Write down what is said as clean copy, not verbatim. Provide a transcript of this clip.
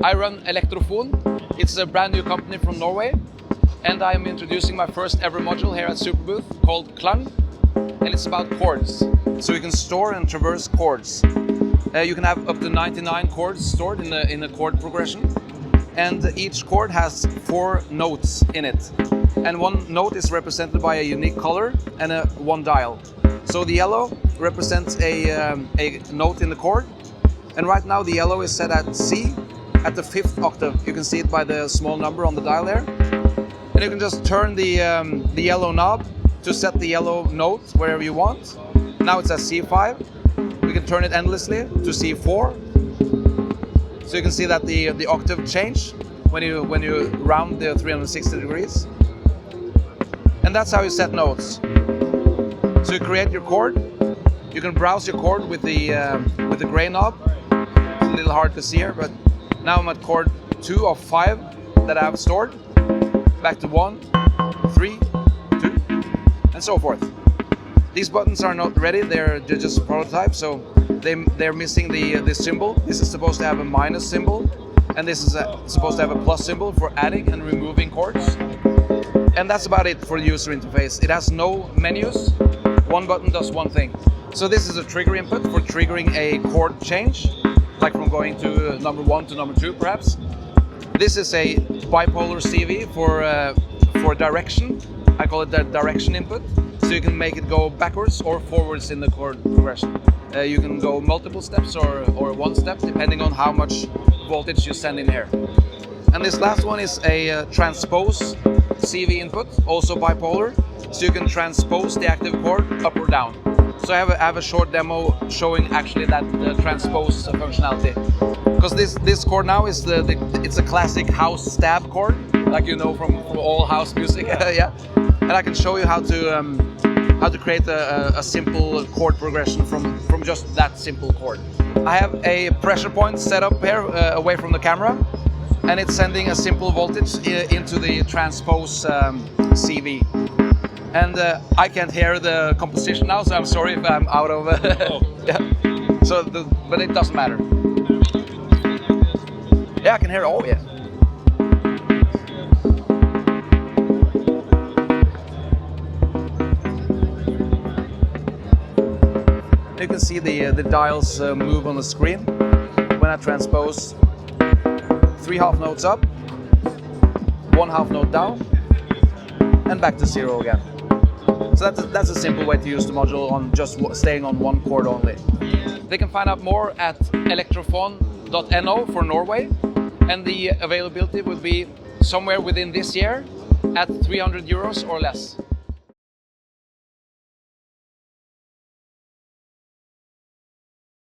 I run Elektrofon. It's a brand new company from Norway, and I am introducing my first ever module here at Superbooth called Klang, and it's about chords. So you can store and traverse chords. You can have up to 99 chords stored in a chord progression, and each chord has 4 notes in it. And one note is represented by a unique color and one dial. So the yellow represents a note in the chord, and right now the yellow is set at C at the 5th octave. You can see it by the small number on the dial there. And you can just turn the yellow knob to set the yellow note wherever you want. Now it's at C5. We can turn it endlessly to C4. So you can see that the octave change when you round the 360 degrees. And that's how you set notes. So you create your chord. You can browse your chord with the gray knob. It's a little hard to see here, but now I'm at chord 2 of 5 that I have stored. Back to 1, 3, 2, and so forth. These buttons are not ready, they're just a prototype, so they're missing the symbol. This is supposed to have a minus symbol, and this is supposed to have a plus symbol for adding and removing chords. And that's about it for the user interface. It has no menus. One button does one thing. So this is a trigger input for triggering a chord change, like from going to number 1 to number 2 perhaps. This is a bipolar CV for direction. I call it the direction input. So you can make it go backwards or forwards in the chord progression. You can go multiple steps or one step depending on how much voltage you send in here. And this last one is a transpose CV input, also bipolar. So you can transpose the active chord up or down. So I have a short demo showing actually that transpose functionality. Because this chord now is it's a classic house stab chord, like you know from all house music. Yeah. And I can show you how to create a simple chord progression from just that simple chord. I have a pressure point set up here away from the camera, and it's sending a simple voltage into the transpose CV. And I can't hear the composition now, so I'm sorry if I'm out of. Yeah. So, but it doesn't matter. Yeah, I can hear it. Oh yeah. You can see the dials move on the screen when I transpose 3 half notes up, 1 half note down, and back to 0 again. So that's a simple way to use the module on just staying on one chord only. They can find out more at elektrofon.no for Norway, and the availability will be somewhere within this year at €300 or less.